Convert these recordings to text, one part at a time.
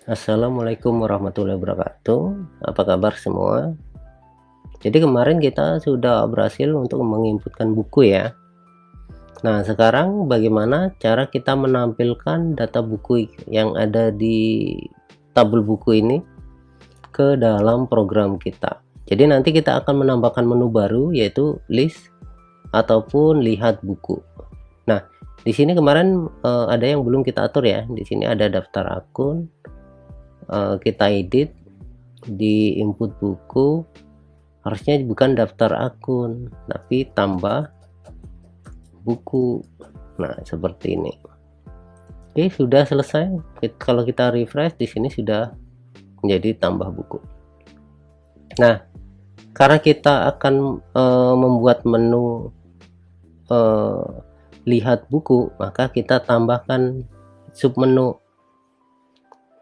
Assalamualaikum warahmatullahi wabarakatuh. Apa kabar semua? Jadi kemarin kita sudah berhasil untuk menginputkan buku ya. Nah, sekarang bagaimana cara kita menampilkan data buku yang ada di tabel buku ini ke dalam program kita. Jadi nanti kita akan menambahkan menu baru yaitu list ataupun lihat buku. Nah, di sini kemarin ada yang belum kita atur ya. Di sini ada daftar akun, kita edit di input buku. Harusnya bukan daftar akun, tapi tambah buku. Nah, seperti ini. Oke, sudah selesai. Kalau kita refresh di sini sudah menjadi tambah buku. Nah, karena kita akan membuat menu lihat buku, maka kita tambahkan submenu.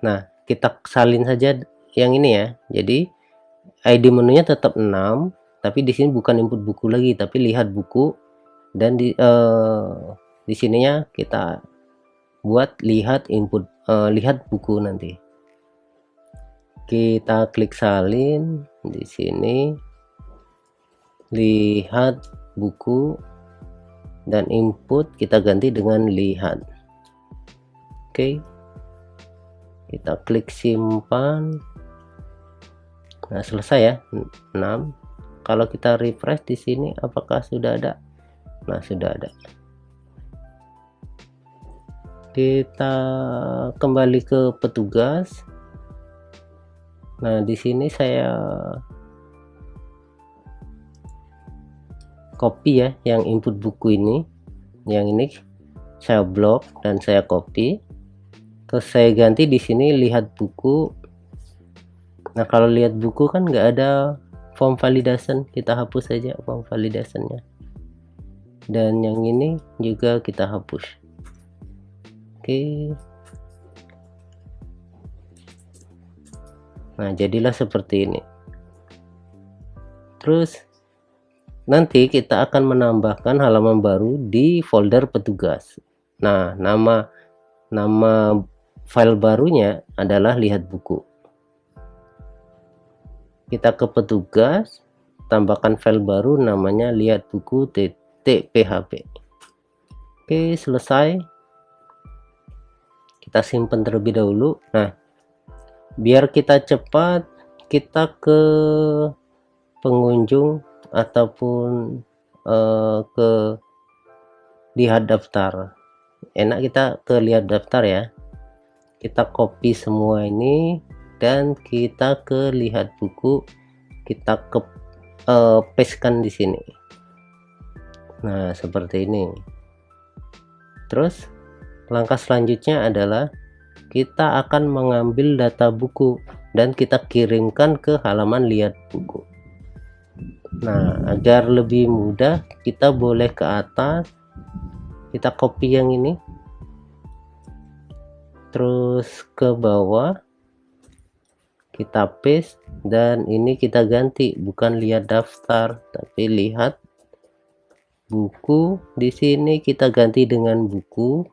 Nah, kita salin saja yang ini ya. Jadi ID menunya tetap 6, tapi di sini bukan input buku lagi, tapi lihat buku, dan di sininya kita buat lihat input lihat buku nanti. Kita klik salin di sini, lihat buku, dan input kita ganti dengan lihat. Oke. Kita klik simpan. Nah, selesai ya. 6. Kalau kita refresh di sini apakah sudah ada? Nah, sudah ada. Kita kembali ke petugas. Nah, di sini saya copy ya yang input buku ini. Yang ini saya blok dan saya copy. Terus saya ganti di sini lihat buku. Nah, kalau lihat buku kan nggak ada form validation, kita hapus saja form validationnya. Dan yang ini juga kita hapus. Oke. Nah, jadilah seperti ini. Terus nanti kita akan menambahkan halaman baru di folder petugas. Nah, nama file barunya adalah lihat buku. Kita ke petugas, tambahkan file baru namanya lihat buku .php. Oke, selesai. Kita simpan terlebih dahulu. Nah, biar kita cepat, kita ke pengunjung ataupun ke lihat daftar. Enak kita ke lihat daftar ya. Kita copy semua ini dan kita ke lihat buku, kita ke pastekan di sini. Nah, seperti ini. Terus langkah selanjutnya adalah kita akan mengambil data buku dan kita kirimkan ke halaman lihat buku. Nah, agar lebih mudah, kita boleh ke atas, kita copy yang ini, terus ke bawah kita paste, dan ini kita ganti, bukan lihat daftar tapi lihat buku. Di sini kita ganti dengan buku.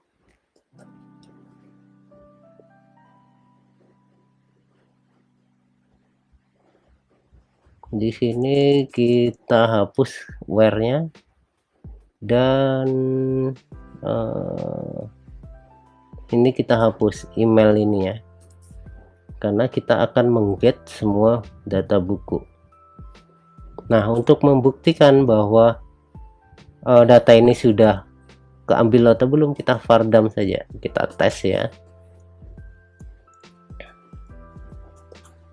Di sini kita hapus where-nya dan ini kita hapus email ini ya, karena kita akan mengget semua data buku. Nah, untuk membuktikan bahwa data ini sudah keambil atau belum, kita vardam saja, kita tes ya,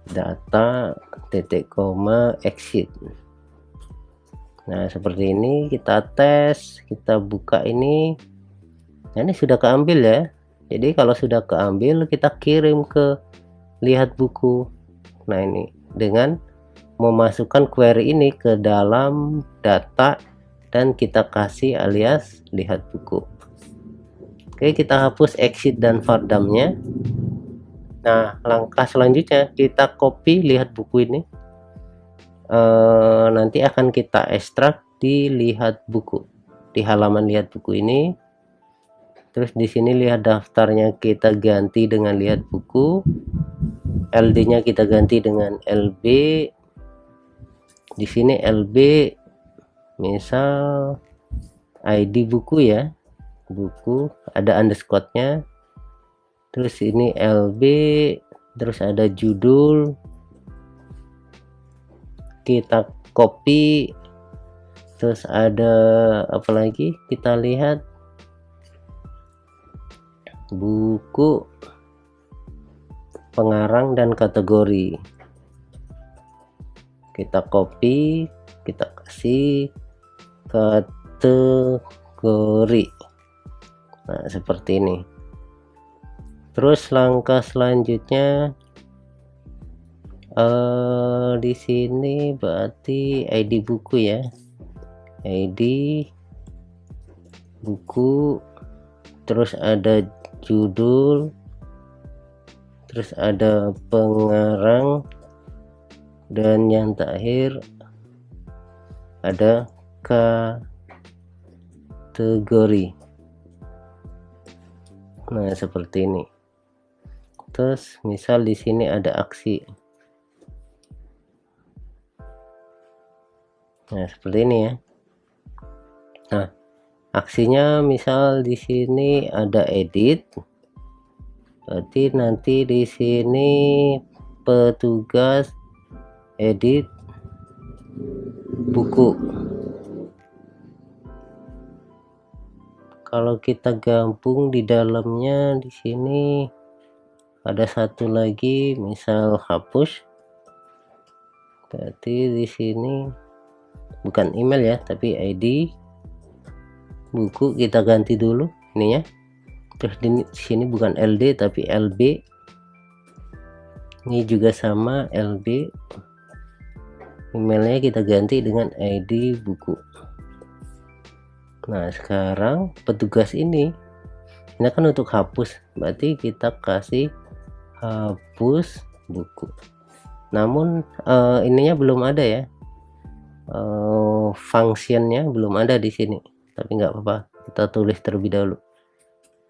data titik koma exit. Nah, seperti ini kita tes, kita buka ini. Nah, ini sudah keambil ya. Jadi kalau sudah keambil, kita kirim ke lihat buku. Nah, ini dengan memasukkan query ini ke dalam data dan kita kasih alias lihat buku. Oke, kita hapus exit dan vardamnya. Nah, langkah selanjutnya kita copy lihat buku ini. Nanti akan kita ekstrak di lihat buku, di halaman lihat buku ini. Terus di sini lihat daftarnya kita ganti dengan lihat buku, LD-nya kita ganti dengan LB. Di sini LB misal ID buku ya, buku ada underscore-nya. Terus ini LB, terus ada judul, kita copy. Terus ada apa lagi, kita lihat buku, pengarang dan kategori, kita copy, kita kasih kategori. Nah seperti ini. Terus langkah selanjutnya di sini berarti ID buku ya, ID buku, terus ada judul, terus ada pengarang, dan yang terakhir ada kategori. Nah seperti ini. Terus misal di sini ada aksi. Nah seperti ini ya. Nah aksinya misal di sini ada edit, berarti nanti di sini petugas edit buku. Kalau kita gabung di dalamnya, di sini ada satu lagi misal hapus, berarti di sini bukan email ya, tapi ID buku kita ganti dulu ini ya. Terus di sini bukan LD tapi LB, ini juga sama LB, emailnya kita ganti dengan ID buku. Nah sekarang petugas ini kan untuk hapus, berarti kita kasih hapus buku. Namun ininya belum ada ya, functionnya belum ada di sini, tapi nggak apa-apa, kita tulis terlebih dahulu.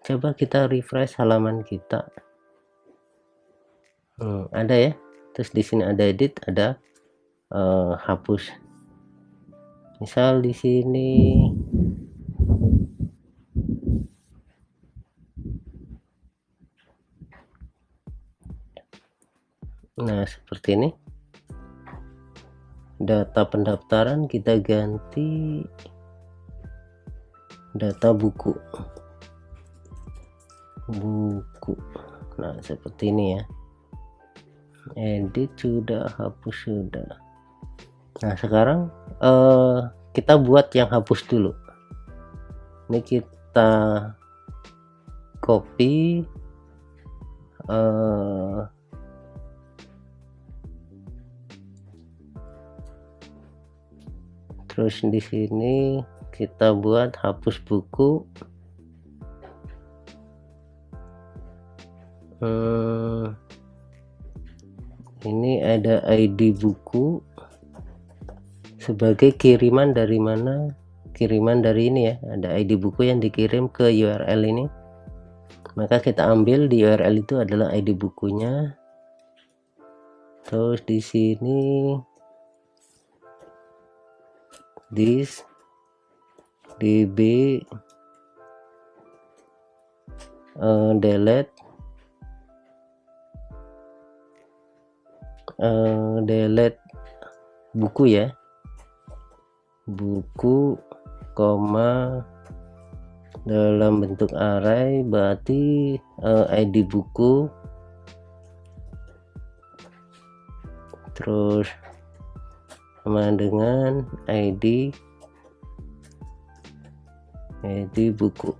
Coba kita refresh halaman kita. Ada ya. Terus di sini ada edit, ada hapus. Misal di sini nah seperti ini, data pendaftaran kita ganti data buku. Nah seperti ini ya, edit sudah, hapus sudah. Nah sekarang kita buat yang hapus dulu. Ini kita copy, terus di sini kita buat hapus buku. Ini ada ID buku sebagai kiriman dari mana? Kiriman dari ini ya, ada ID buku yang dikirim ke URL ini. Maka kita ambil di URL itu adalah ID bukunya. Terus di sini this db delete buku ya, buku koma dalam bentuk array, berarti ID buku, terus sama dengan ID buku.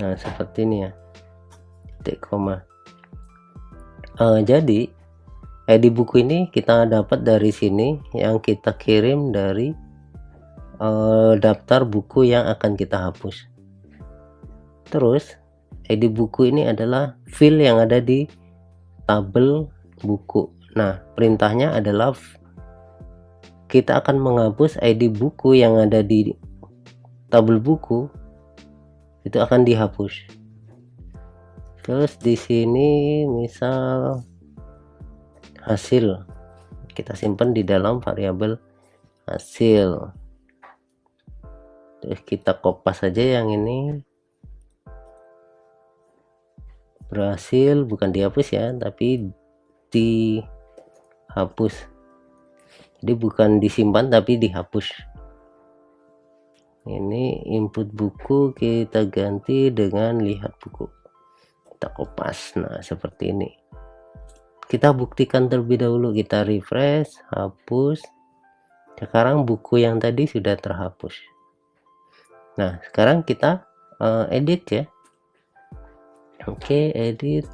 Nah seperti ini ya, titik koma. Jadi ID buku ini kita dapat dari sini, yang kita kirim dari daftar buku yang akan kita hapus. Terus ID buku ini adalah file yang ada di tabel buku. Nah perintahnya adalah kita akan menghapus ID buku yang ada di tabel buku itu akan dihapus. Terus di sini misal hasil, kita simpan di dalam variabel hasil. Terus kita kopas saja yang ini, berhasil, bukan dihapus ya, tapi dihapus. Jadi bukan disimpan tapi dihapus. Ini input buku kita ganti dengan lihat buku, kita kopas. Nah seperti ini. Kita buktikan terlebih dahulu, kita refresh, hapus. Sekarang buku yang tadi sudah terhapus. Nah sekarang kita edit ya. Oke, edit.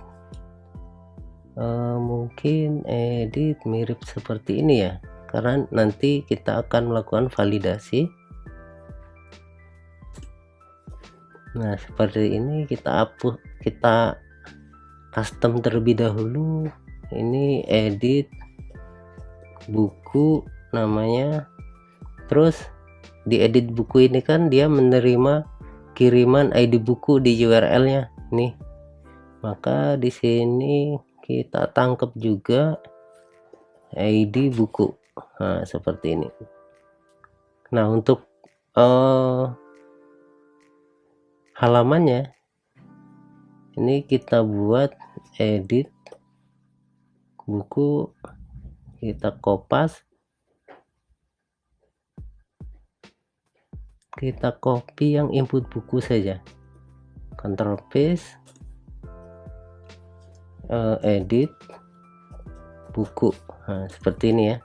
Mungkin edit mirip seperti ini ya, karena nanti kita akan melakukan validasi. Nah seperti ini, kita hapus, kita custom terlebih dahulu. Ini edit buku namanya. Terus di edit buku ini kan dia menerima kiriman ID buku di URL nya nih, maka di sini kita tangkap juga ID buku. Nah seperti ini. Nah untuk halamannya ini kita buat edit buku, kita kopas, kita copy yang input buku saja, Ctrl paste, edit buku. Nah seperti ini ya.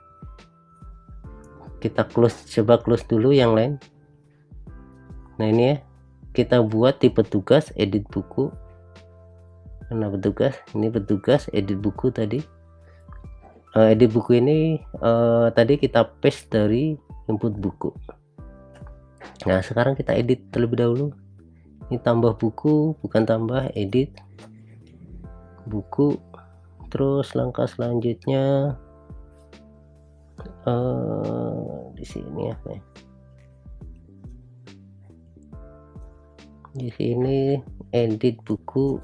Kita close, coba close dulu yang lain. Nah ini ya, kita buat di petugas edit buku. Nah petugas, ini petugas edit buku tadi. Edit buku ini tadi kita paste dari input buku. Nah sekarang kita edit terlebih dahulu. Ini tambah buku, bukan tambah, edit buku. Terus langkah selanjutnya di sini apa ya? Di sini edit buku.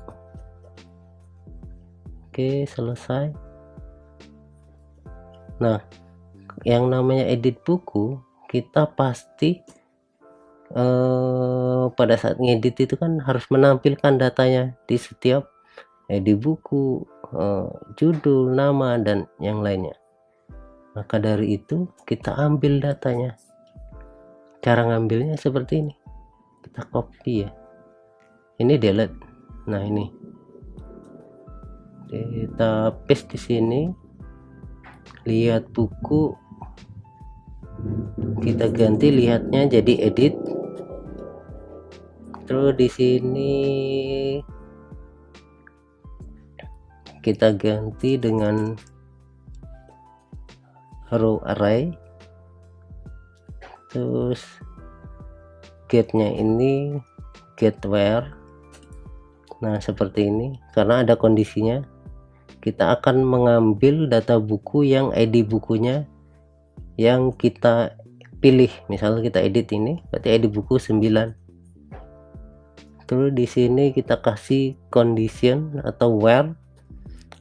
Oke, selesai. Nah yang namanya edit buku, kita pasti pada saat ngedit itu kan harus menampilkan datanya di setiap edit buku, judul, nama, dan yang lainnya. Maka dari itu kita ambil datanya. Cara ngambilnya seperti ini, kita copy ya, ini delete. Nah ini kita paste di sini, lihat buku, kita ganti lihatnya jadi edit. Terus di sini kita ganti dengan row array. Terus get-nya ini get where. Nah seperti ini, karena ada kondisinya, kita akan mengambil data buku yang ID bukunya yang kita pilih. Misalnya kita edit ini, berarti ID buku 9. Terus di sini kita kasih condition atau where,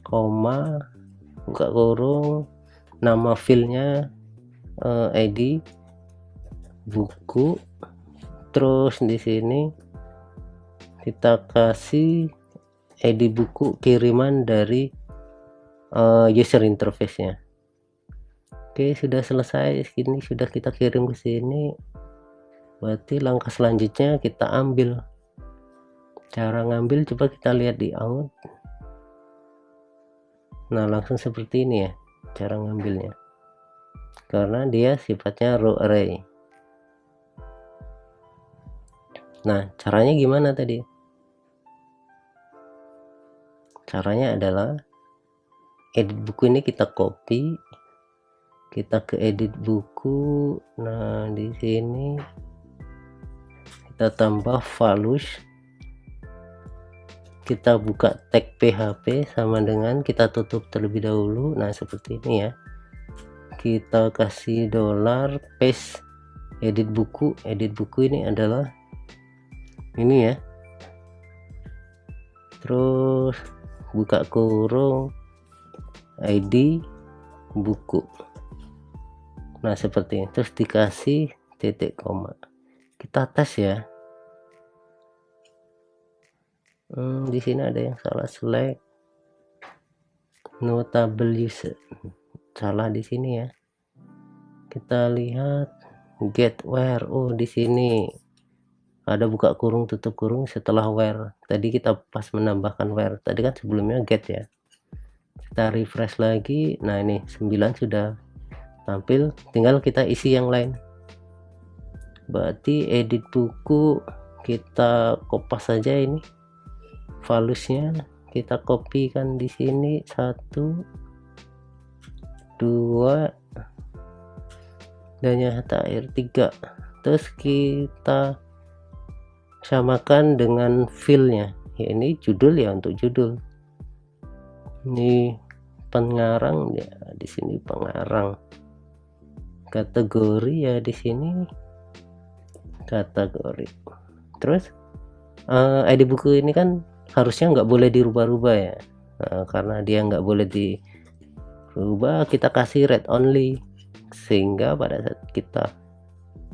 koma, buka kurung, nama filenya ID buku. Terus di sini kita kasih ID buku kiriman dari user interface nya. Oke, sudah selesai. Ini sudah kita kirim ke sini. Berarti langkah selanjutnya kita ambil. Cara ngambil coba kita lihat di out. Nah langsung seperti ini ya cara ngambilnya, karena dia sifatnya row array. Nah caranya gimana tadi? Caranya adalah edit buku ini kita copy, kita ke edit buku. Nah di sini kita tambah values, kita buka tag PHP sama dengan kita tutup terlebih dahulu. Nah seperti ini ya, kita kasih $ paste edit buku. Edit buku ini adalah ini ya, terus buka kurung ID buku. Nah seperti ini, terus dikasih titik koma, kita tes ya. Di sini ada yang salah, select notable user, salah di sini ya. Kita lihat get where, oh di sini ada buka kurung tutup kurung setelah where. Tadi kita pas menambahkan where, tadi kan sebelumnya get ya. Kita refresh lagi, nah ini 9 sudah tampil, tinggal kita isi yang lain. Berarti edit buku, kita kopas saja ini valuesnya, kita kopikan di sini 1 2 dan yang terakhir 3, terus kita samakan dengan filenya ya, ini judul ya, untuk judul ini pengarang ya, di sini pengarang, kategori ya di sini kategori. Terus ID buku ini kan harusnya nggak boleh dirubah-rubah ya, karena dia nggak boleh dirubah, kita kasih read only, sehingga pada saat kita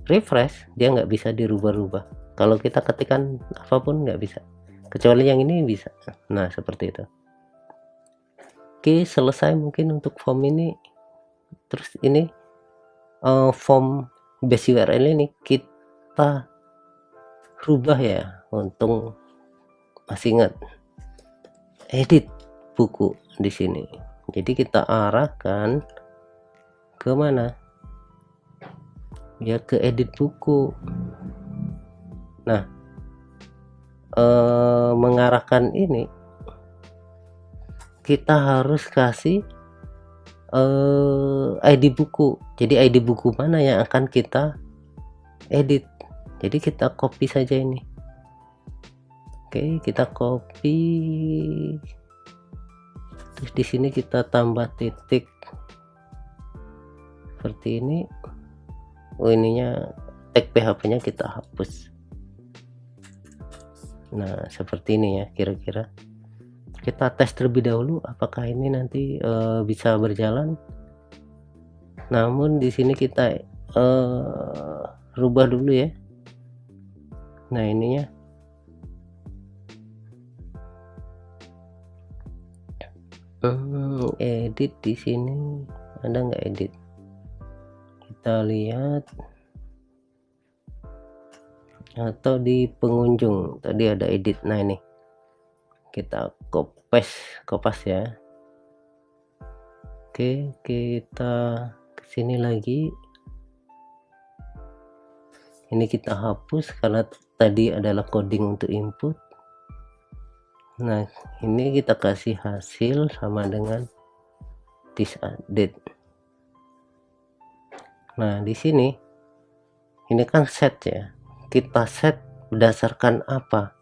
refresh dia nggak bisa dirubah-rubah. Kalau kita ketikkan apapun nggak bisa, kecuali yang ini bisa. Nah seperti itu. Oke, selesai mungkin untuk form ini. Terus ini form base URL ini kita rubah ya, untung masih ingat edit buku di sini. Jadi kita arahkan ke mana ya, ke edit buku. Nah mengarahkan ini kita harus kasih ID buku. Jadi ID buku mana yang akan kita edit, jadi kita copy saja ini. Oke, kita copy, terus di sini kita tambah titik seperti ini. Oh ininya tag PHP-nya kita hapus. Nah seperti ini ya kira-kira. Kita tes terlebih dahulu apakah ini nanti bisa berjalan. Namun di sini kita rubah dulu ya. Nah ininya edit, di sini ada nggak edit? Kita lihat, atau di pengunjung tadi ada edit. Nah ini kita kopas ya. Oke, kita kesini lagi, ini kita hapus karena tadi adalah coding untuk input. Nah ini kita kasih hasil sama dengan this update. Nah di sini ini kan set ya, kita set berdasarkan apa?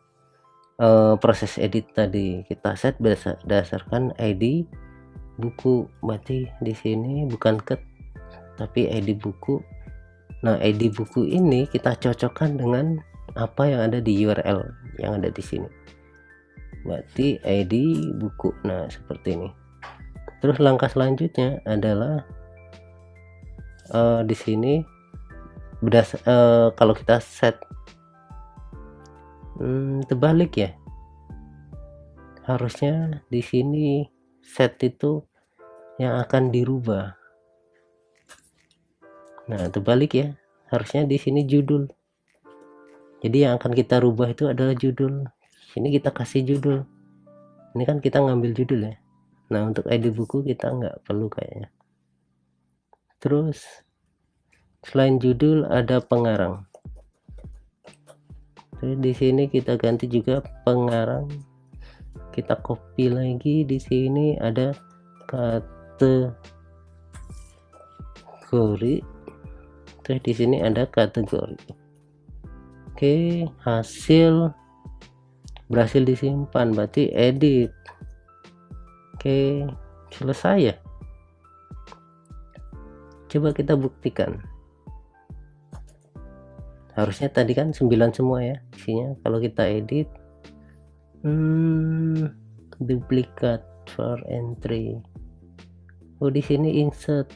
Proses edit tadi kita set berdasarkan ID buku, berarti di sini bukan cut tapi ID buku. Nah ID buku ini kita cocokkan dengan apa yang ada di URL yang ada di sini, berarti ID buku. Nah seperti ini. Terus langkah selanjutnya adalah di sini kalau kita set terbalik ya, harusnya di sini set itu yang akan dirubah. Nah terbalik ya, harusnya di sini judul. Jadi yang akan kita rubah itu adalah judul. Sini kita kasih judul. Ini kan kita ngambil judul ya. Nah untuk ID buku kita nggak perlu kayaknya. Terus selain judul ada pengarang. Terus di sini kita ganti juga pengarang. Kita copy lagi, di sini ada kategori. Terus di sini ada kategori. Oke, hasil berhasil disimpan, berarti edit. Oke, selesai ya. Coba kita buktikan. Harusnya tadi kan 9 semua ya isinya. Kalau kita edit Duplicate for entry. Oh, di sini insert.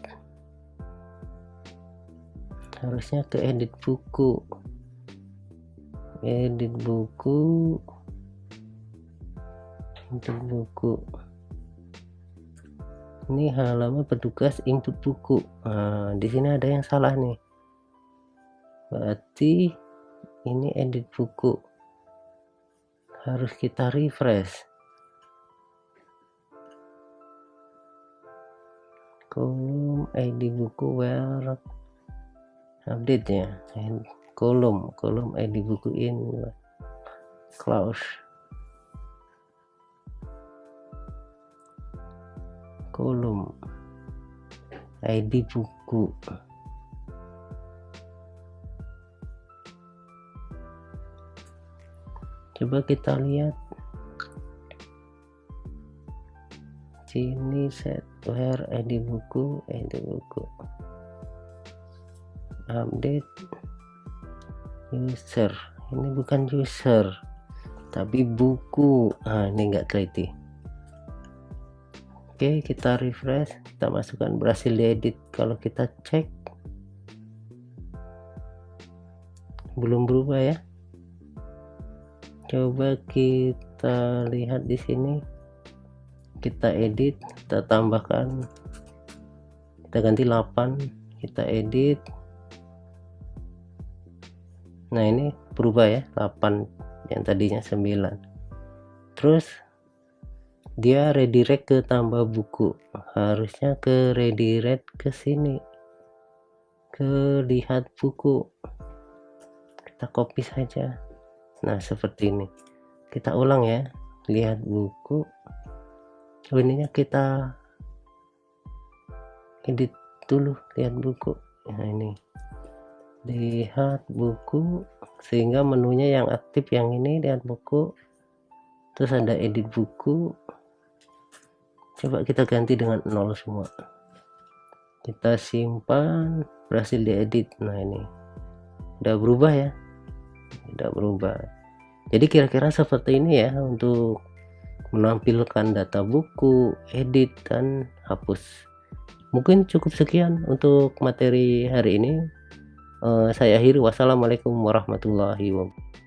Harusnya ke edit buku. Edit buku. Untuk buku. Ini halaman petugas input buku. Nah, di sini ada yang salah nih. Berarti ini edit buku. Harus kita refresh. Kolom ID buku where update ya. Kolom ID buku in close. Kolom ID buku. Coba kita lihat sini, set where ID buku, update user. Ini bukan user tapi buku. Ini enggak teliti. Oke, kita refresh, kita masukkan berhasil diedit. Kalau kita cek belum berubah ya. Coba kita lihat di sini, kita edit, kita tambahkan, kita ganti 8, kita edit. Nah, ini berubah ya, 8 yang tadinya 9. Terus dia redirect ke tambah buku. Harusnya ke redirect ke sini, ke lihat buku. Kita copy saja. Nah, seperti ini. Kita ulang ya. Lihat buku. Ininya kita edit dulu, lihat buku. Nah, ini. Lihat buku, sehingga menunya yang aktif yang ini, lihat buku. Terus ada edit buku. Coba kita ganti dengan 0 semua. Kita simpan, berhasil diedit. Nah, ini. Udah berubah ya. Udah berubah. Jadi kira-kira seperti ini ya untuk menampilkan data buku, edit dan hapus. Mungkin cukup sekian untuk materi hari ini. Saya akhiri. Wassalamualaikum warahmatullahi wabarakatuh.